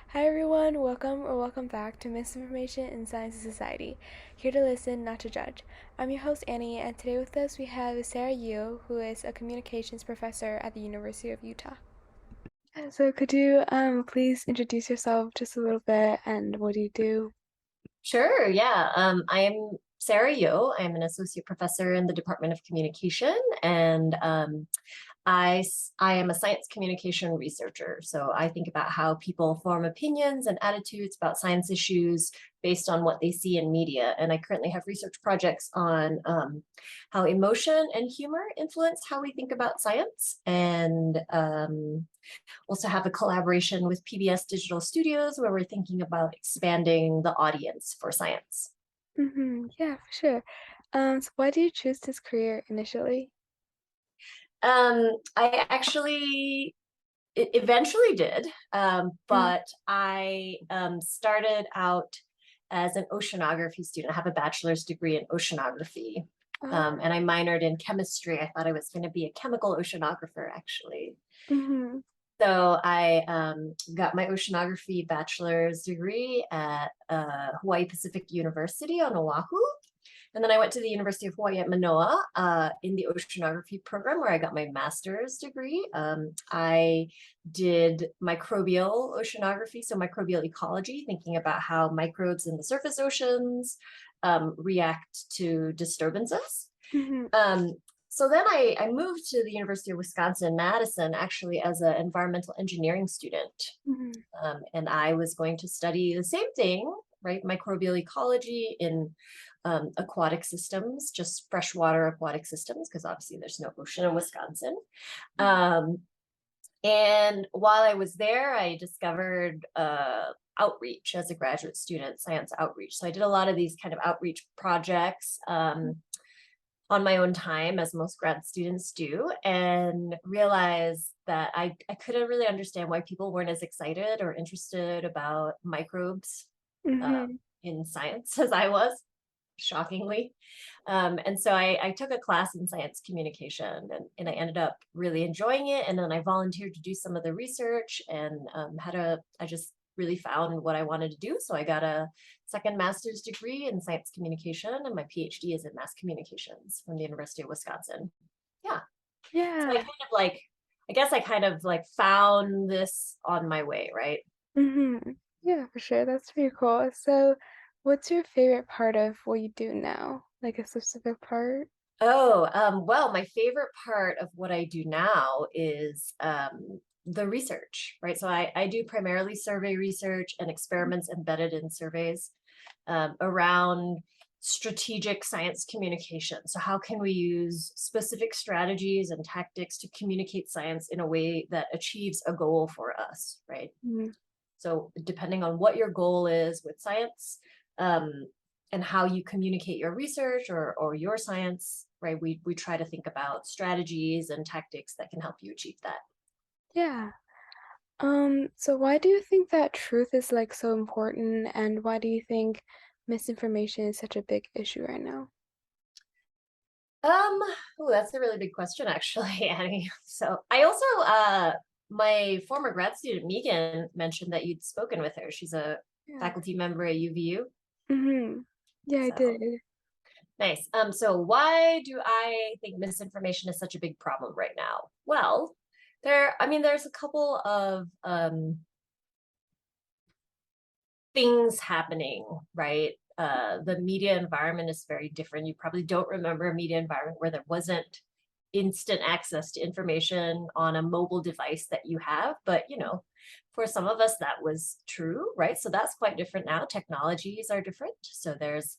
Hi everyone, welcome back to Misinformation in Science and Society. Here to listen, not to judge. I'm your host Annie, and today with us we have Sara Yu, who is a communications professor at the University of Utah. So could you please introduce yourself just a little bit and what do you do? Sure, yeah. I'm Sara Yo. I'm an associate professor in the Department of Communication, and I am a science communication researcher. So I think about how people form opinions and attitudes about science issues based on what they see in media. And I currently have research projects on how emotion and humor influence how we think about science, and also have a collaboration with PBS Digital Studios where we're thinking about expanding the audience for science. Yeah, for sure. So why did you choose this career initially? I actually eventually did, Mm. but I started out as an oceanography student. I have a bachelor's degree in oceanography, Oh. and I minored in chemistry. I thought I was going to be a chemical oceanographer, actually. Mm-hmm. So I got my oceanography bachelor's degree at Hawaii Pacific University on Oahu. And then I went to the University of Hawaii at Manoa in the oceanography program where I got my master's degree. I did microbial oceanography, so microbial ecology, thinking about how microbes in the surface oceans react to disturbances. Mm-hmm. Um, so then I moved to the University of Wisconsin-Madison actually as an environmental engineering student. Mm-hmm. And I was going to study the same thing, right? Microbial ecology in aquatic systems, just freshwater aquatic systems, because obviously there's no ocean in Wisconsin. Um, and while I was there, I discovered outreach as a graduate student, science outreach. So I did a lot of these kind of outreach projects on my own time, as most grad students do, and realized that I couldn't really understand why people weren't as excited or interested about microbes Mm-hmm. in science as I was, shockingly. And so I took a class in science communication, and I ended up really enjoying it. And then I volunteered to do some of the research and I just really found what I wanted to do. So I got a second master's degree in science communication, and my PhD is in mass communications from the University of Wisconsin. Yeah. So Yeah. I guess I kind of like found this on my way, right? Mm-hmm. Yeah, for sure. That's pretty cool. So, what's your favorite part of what you do now? Like a specific part? Oh, well, my favorite part of what I do now is the research, right? So I do primarily survey research and experiments embedded in surveys around strategic science communication. So how can we use specific strategies and tactics to communicate science in a way that achieves a goal for us, right? Mm-hmm. So depending on what your goal is with science, um, and how you communicate your research or your science, right? We try to think about strategies and tactics that can help you achieve that. Yeah. So why do you think that truth is like so important, and why do you think misinformation is such a big issue right now? Um, oh, that's a really big question, actually, Annie. So I also my former grad student Megan mentioned that you'd spoken with her. She's a Yeah. faculty member at UVU. Mm-hmm. Yeah, I So did. nice. So why do I think misinformation is such a big problem right now? Well, I mean, there's a couple of things happening, right? The media environment is very different. You probably don't remember a media environment where there wasn't instant access to information on a mobile device that you have. But, for some of us, that was true, right? So that's quite different now. Technologies are different. So there's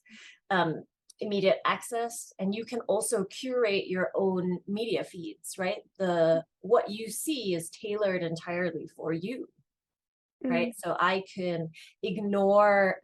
um, immediate access, and you can also curate your own media feeds, right? The what you see is tailored entirely for you, right? Mm. So I can ignore.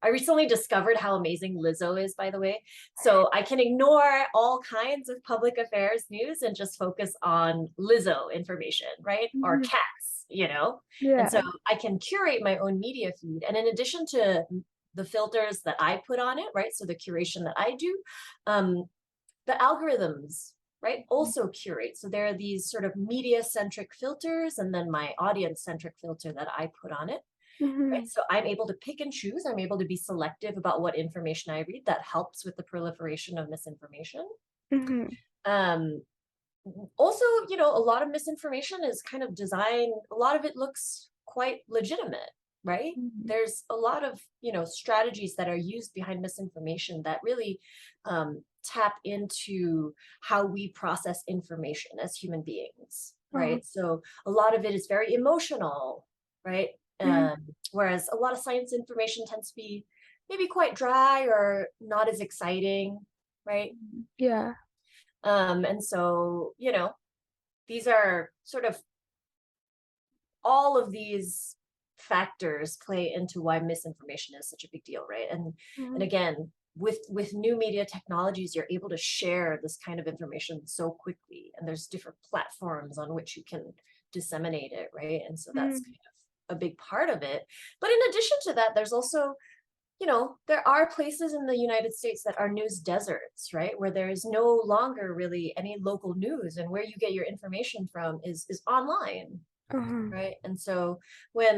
I recently discovered how amazing Lizzo is, by the way. So I can ignore all kinds of public affairs news and just focus on Lizzo information, right? Or Mhm. cats. And so Yeah. I can curate my own media feed. And in addition to the filters that I put on it, right? So the curation that I do, um, the algorithms right, also curate. So there are these sort of media-centric filters and then my audience-centric filter that I put on it, right? Mm-hmm. So I'm able to pick and choose. I'm able to be selective about what information I read. That helps with the proliferation of misinformation. Mm-hmm. Um, Also, a lot of misinformation is kind of designed, a lot of it looks quite legitimate, right? Mm-hmm. There's a lot of, strategies that are used behind misinformation that really tap into how we process information as human beings, Uh-huh. right? So a lot of it is very emotional, right? Mm-hmm. Um, Whereas a lot of science information tends to be maybe quite dry or not as exciting, right? Yeah. And so, these are sort of all of these factors play into why misinformation is such a big deal, right? And Mm-hmm. again, with new media technologies, you're able to share this kind of information so quickly, and there's different platforms on which you can disseminate it, right? And so that's Mm-hmm. kind of a big part of it. But in addition to that, there's also, there are places in the United States that are news deserts, right? Where there is no longer really any local news, and where you get your information from is online, Uh-huh. right? And so when,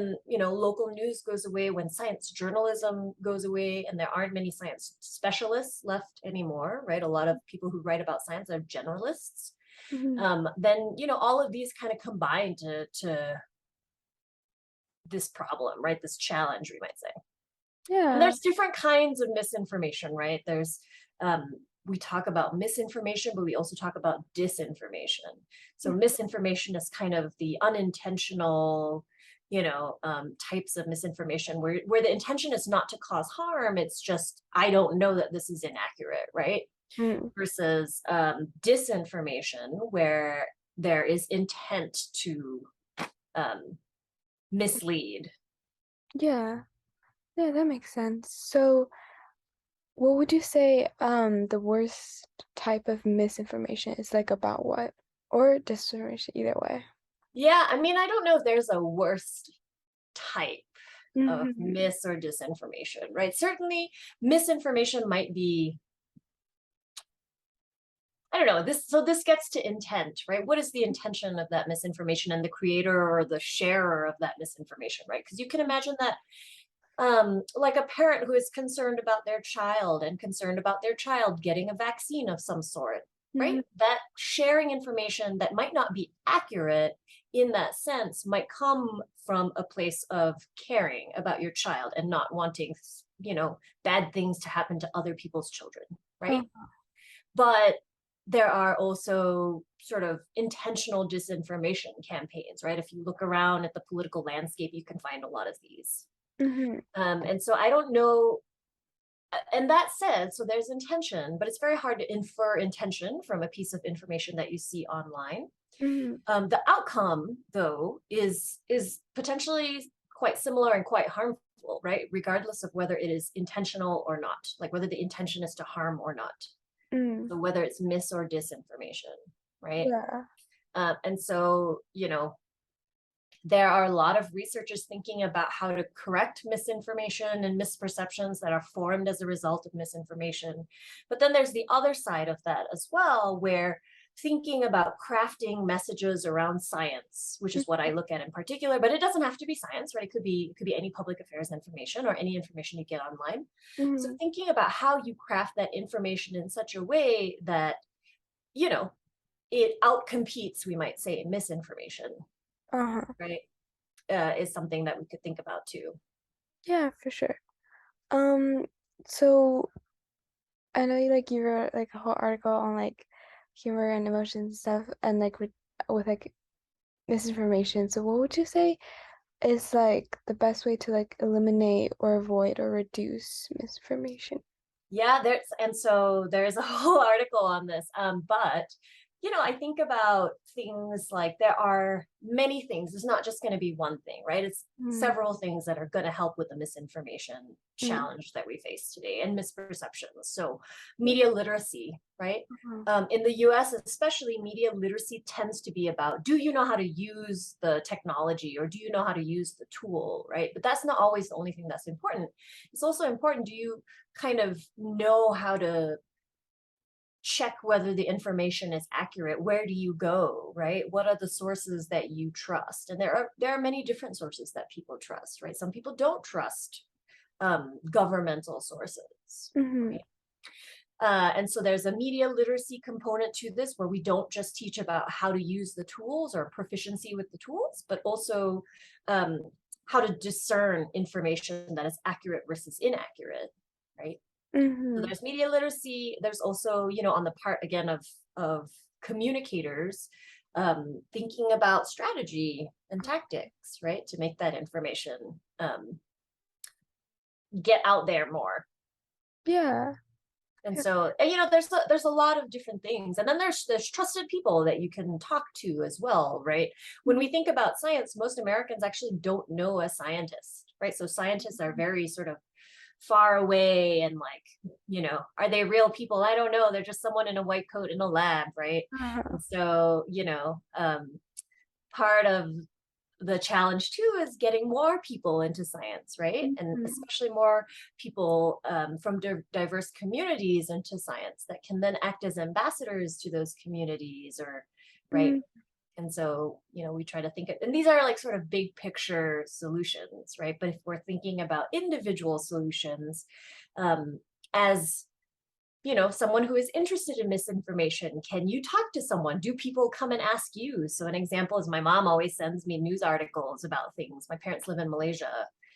local news goes away, when science journalism goes away, and there aren't many science specialists left anymore, right? A lot of people who write about science are generalists. Mm-hmm. Then, all of these kind of combine to this problem, right? This challenge, we might say. And Yeah. there's different kinds of misinformation, right? We talk about misinformation, but we also talk about disinformation. So misinformation is kind of the unintentional, types of misinformation where the intention is not to cause harm. It's just, I don't know that this is inaccurate, right? Mm-hmm. Versus disinformation, where there is intent to um, mislead. Yeah. Yeah, that makes sense. So, what would you say the worst type of misinformation is, like, about what? Or disinformation, either way. Yeah, I mean, I don't know if there's a worst type of Mm-hmm. mis or disinformation, right? Certainly, misinformation might be, I don't know, this gets to intent, right? What is the intention of that misinformation and the creator or the sharer of that misinformation, right? Because you can imagine that like a parent who is concerned about their child and concerned about their child getting a vaccine of some sort, right? Mm-hmm. That sharing information that might not be accurate in that sense might come from a place of caring about your child and not wanting, bad things to happen to other people's children, right? Oh. But there are also sort of intentional disinformation campaigns, right? If you look around at the political landscape, you can find a lot of these. Mm-hmm. And so I don't know. And that said, so there's intention, but it's very hard to infer intention from a piece of information that you see online. Mm-hmm. The outcome, though, is potentially quite similar and quite harmful, right? Regardless of whether it is intentional or not, like whether the intention is to harm or not. Mm. So whether it's mis or disinformation, right? Yeah. And so, there are a lot of researchers thinking about how to correct misinformation and misperceptions that are formed as a result of misinformation. But then there's the other side of that as well, where thinking about crafting messages around science, which is what I look at in particular, but it doesn't have to be science, right? It could be any public affairs information or any information you get online. So Mm-hmm. thinking about how you craft that information in such a way that, you know, it outcompetes, we might say, misinformation, Uh-huh. right? Is something that we could think about too. Yeah, for sure. Um, so I know you wrote like a whole article on like humor and emotions and stuff and like with like misinformation. So what would you say is like the best way to like eliminate or avoid or reduce misinformation? Yeah, there's a whole article on this. But I think about things like there are many things. It's not just going to be one thing, right? It's Mm, several things that are going to help with the misinformation mm, challenge that we face today and misperceptions. So, media literacy, right? uh-huh, In the US, especially, media literacy tends to be about, do you know how to use the technology or do you know how to use the tool, right? But that's not always the only thing that's important. It's also important, do you kind of know how to check whether the information is accurate. Where do you go, right? What are the sources that you trust? And there are many different sources that people trust, right? Some people don't trust governmental sources, Mm-hmm. right? And so there's a media literacy component to this where we don't just teach about how to use the tools or proficiency with the tools, but also um, how to discern information that is accurate versus inaccurate, right? So Mm-hmm. there's media literacy. There's also, on the part again of communicators, thinking about strategy and tactics, right, to make that information get out there more. Yeah. And Yeah. so, there's a lot of different things, and then there's trusted people that you can talk to as well, right? When we think about science, most Americans actually don't know a scientist, right? So scientists are very sort of far away and like, are they real people? I don't know. They're just someone in a white coat in a lab, right? Uh-huh. And so, part of the challenge too is getting more people into science, right? And Mm-hmm. especially more people from diverse communities into science that can then act as ambassadors to those communities, or right. And so, we try to think of, and these are like sort of big picture solutions, right? But if we're thinking about individual solutions, as someone who is interested in misinformation, can you talk to someone? Do people come and ask you? So an example is my mom always sends me news articles about things. My parents live in Malaysia.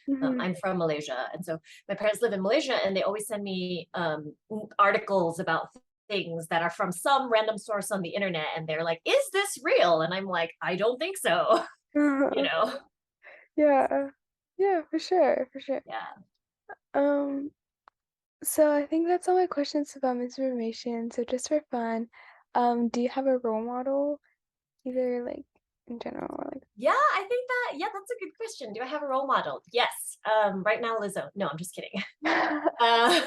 Mm-hmm. I'm from Malaysia. And so my parents live in Malaysia, and they always send me articles about things that are from some random source on the internet. And they're like, is this real? And I'm like, I don't think so. you Uh-huh. know? Yeah. Yeah, for sure, for sure. Yeah. Um, so I think that's all my questions about misinformation. So just for fun, do you have a role model, either like in general or like Yeah, I think that's a good question. Do I have a role model? Yes. Right now, Lizzo. No, I'm just kidding. Uh,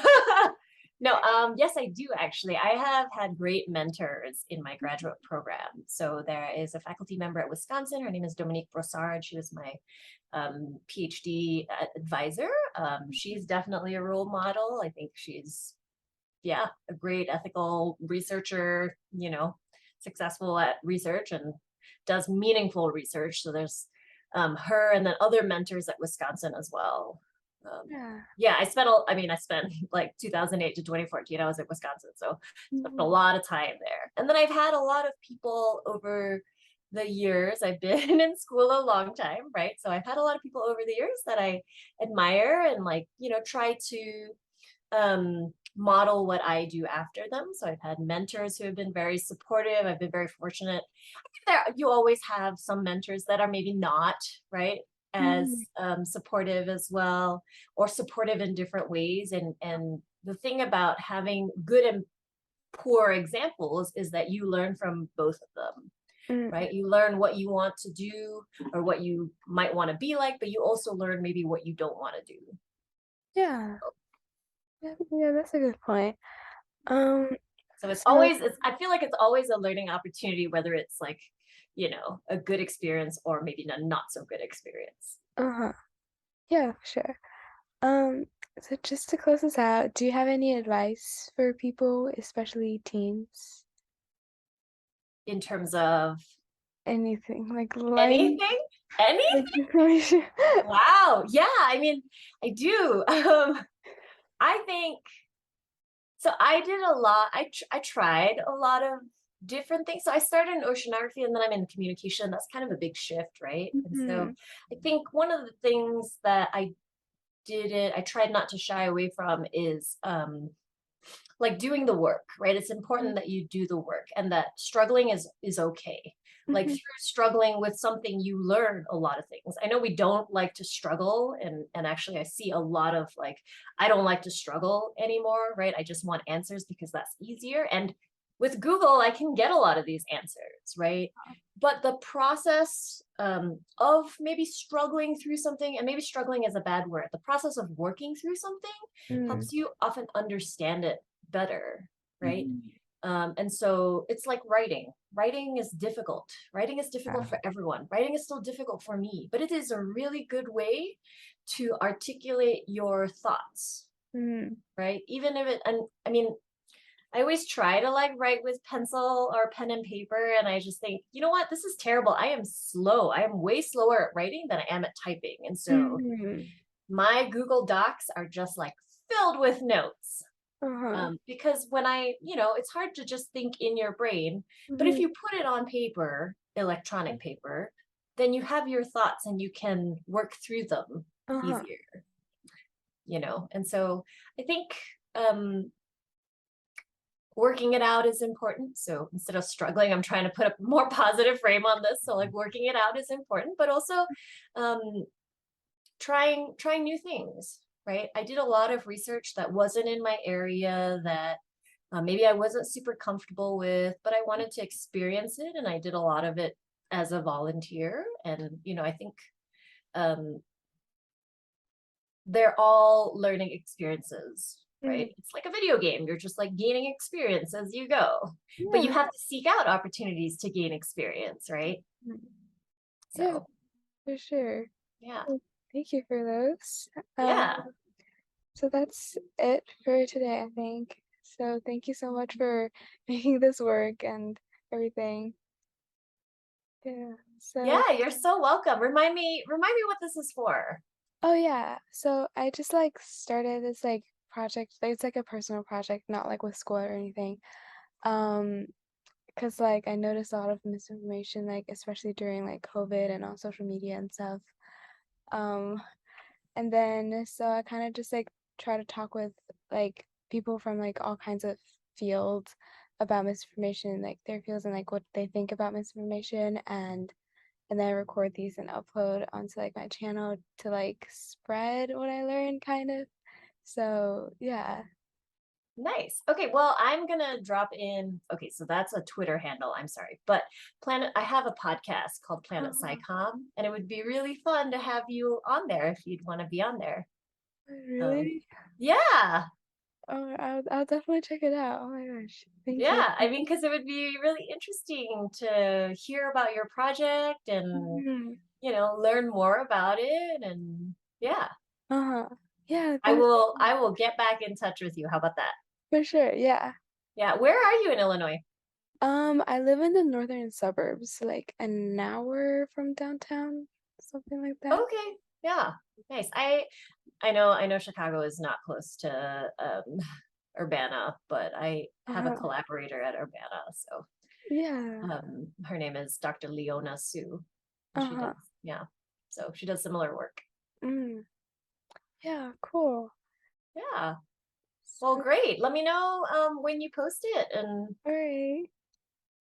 no, yes, I do actually. I have had great mentors in my graduate program. So there is a faculty member at Wisconsin. Her name is Dominique Brossard. She was my PhD advisor. She's definitely a role model. I think she's, yeah, a great ethical researcher, successful at research and does meaningful research. So there's her, and then other mentors at Wisconsin as well. yeah. Yeah, I spent like 2008 to 2014, I was at Wisconsin. So spent a Mhm. lot of time there. And then I've had a lot of people over the years. I've been in school a long time, right? So I've had a lot of people over the years that I admire and like, try to model what I do after them. So I've had mentors who have been very supportive. I've been very fortunate. You always have some mentors that are maybe not, right, as Mhm. supportive as well, or supportive in different ways. And the thing about having good and poor examples is that you learn from both of them, Mm. right? You learn what you want to do or what you might want to be like, but you also learn maybe what you don't want to do. Yeah. Yeah, yeah, that's a good point. Um, So so I feel like it's always a learning opportunity, whether it's like, a good experience or maybe a not so good experience. uh-huh. Yeah, for sure. Um, so just to close this out, do you have any advice for people, especially teens? In terms of Anything like life, anything, any, like information? wow. Yeah. I mean, I do. I think so. I did a lot. I tried a lot of different things. So I started in oceanography, and then I'm in communication. That's kind of a big shift, right? And so Mhm. I think one of the things that I tried not to shy away from is like doing the work, right? It's important that you do the work, and that struggling is okay. Like Mhm. through struggling with something, you learn a lot of things. I know we don't like to struggle, and actually I see a lot of like, I don't like to struggle anymore, right? I just want answers because that's easier. And with Google, I can get a lot of these answers, right? But the process of maybe struggling through something, and maybe struggling is a bad word, the process of working through something Mm. helps you often understand it better, right? Mhm. And so it's like writing. Writing is difficult. Writing is difficult Yeah. for everyone. Writing is still difficult for me, but it is a really good way to articulate your thoughts, Mhm. right? Even if it, and I mean, I always try to like write with pencil or pen and paper, and I just think, you know what, this is terrible. I am slow. I am way slower at writing than I am at typing. And so Mm-hmm. my Google Docs are just like filled with notes. Uh-huh. Because when it's hard to just think in your brain, but if Mm-hmm. you put it on paper, electronic paper, then you have your thoughts and you can work through them Uh-huh. easier. And so I think um, working it out is important. So instead of struggling, I'm trying to put a more positive frame on this. So like working it out is important, but also um, trying new things, right? I did a lot of research that wasn't in my area that maybe I wasn't super comfortable with, but I wanted to experience it, and I did a lot of it as a volunteer. And I think um, they're all learning experiences, Mm-hmm. right? It's like a video game. You're just like gaining experience as you go, but you Yeah. have to seek out opportunities to gain experience, right? Mhm. Yeah, So for sure. yeah, Well, thank you for those. Um, yeah, so that's it for today, I think. So thank you so much for making this work and everything. Yeah. So, yeah. You're so welcome. Remind me what this is for. oh yeah. So I just like started this like project. Like it's like a personal project, not like with school or anything. Um, because like I noticed a lot of misinformation, like especially during like COVID and on social media and stuff. Um, And then so I kind of just like try to talk with like people from like all kinds of fields about misinformation, like their fields and like what they think about misinformation and then I record these and upload onto like my channel to like spread what I learned kind of. So yeah. Nice. Okay, well, I'm gonna drop in. Okay, so that's a Twitter handle. I'm sorry, but I have a podcast called Planet Uh-huh. SciComm, and it would be really fun to have you on there if you'd want to be on there. Um, Really? yeah, Oh, I'll definitely check it out. Oh my gosh. Thank you. yeah. I mean, because it would be really interesting to hear about your project and Mhm. learn more about it. And yeah, Uh-huh. Yeah, I thanks will. I will get back in touch with you. How about that? for sure. Yeah. Yeah. Where are you in Illinois? I live in the northern suburbs, like an hour from downtown, something like that. Okay. Yeah. Nice. I know Chicago is not close to Urbana, but I have a Uh-huh. collaborator at Urbana. So Yeah. her name is Dr. Leona Sue, and she does, Uh-huh. yeah. So she does similar work. Mm. Yeah, cool. Yeah. Well, So, great. Let me know when you post it. And, all right.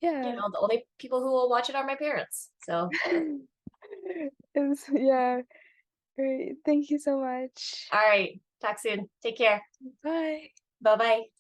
Yeah. the only people who will watch it are my parents. So, Yeah, great. Thank you so much. all right. Talk soon. Take care. Bye. Bye bye.